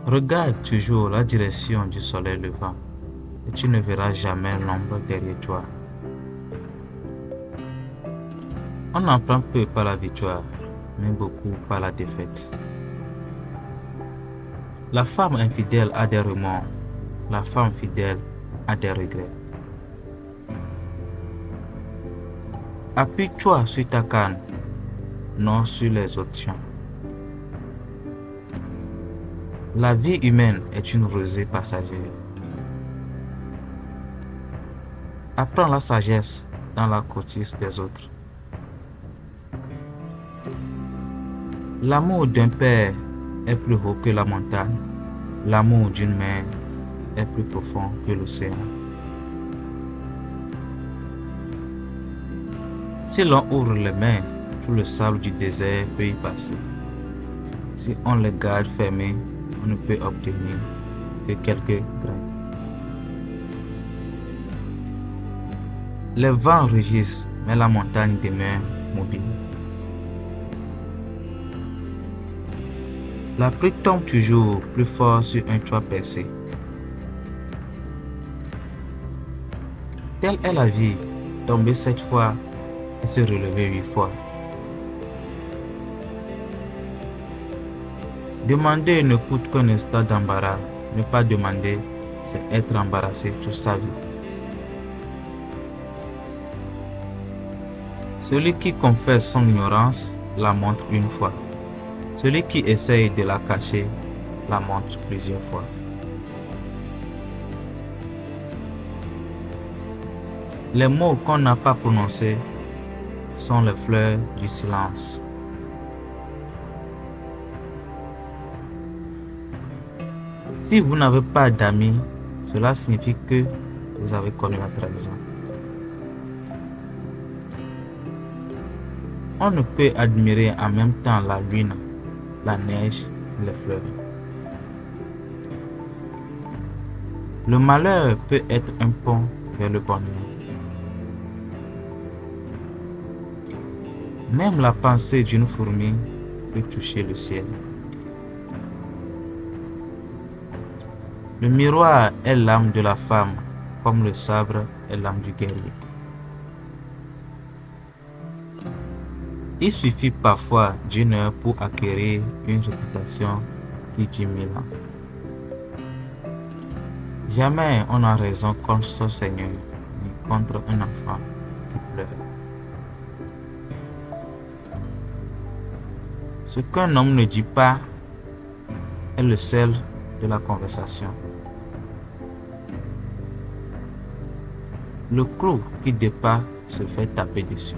Regarde toujours la direction du soleil levant et tu ne verras jamais l'ombre derrière toi. On apprend peu par la victoire, mais beaucoup par la défaite. La femme infidèle a des remords, la femme fidèle a des regrets. Appuie-toi sur ta canne, non sur les autres champs. La vie humaine est une rosée passagère. Apprends la sagesse dans la courtise des autres. L'amour d'un père est plus haut que la montagne. L'amour d'une mère est plus profond que l'océan. Si l'on ouvre les mains, tout le sable du désert peut y passer. Si on les garde fermés, on ne peut obtenir que quelques grains. Les vents rugissent, mais la montagne demeure mobile. La pluie tombe toujours plus fort sur un toit percé. Telle est la vie, tomber 7 fois et se relever 8 fois. Demander ne coûte qu'un instant d'embarras. Ne pas demander, c'est être embarrassé toute sa vie. Celui qui confesse son ignorance la montre une fois. Celui qui essaye de la cacher la montre plusieurs fois. Les mots qu'on n'a pas prononcés sont les fleurs du silence. Si vous n'avez pas d'amis, cela signifie que vous avez connu la trahison. On ne peut admirer en même temps la lune, la neige et les fleurs. Le malheur peut être un pont vers le bonheur. Même la pensée d'une fourmi peut toucher le ciel. Le miroir est l'âme de la femme, comme le sabre est l'âme du guerrier. Il suffit parfois d'une heure pour acquérir une réputation qui dure 1000 ans. Jamais on n'a raison contre son Seigneur, ni contre un enfant qui pleure. Ce qu'un homme ne dit pas est le sel de la conversation. Le clou qui dépasse se fait taper dessus.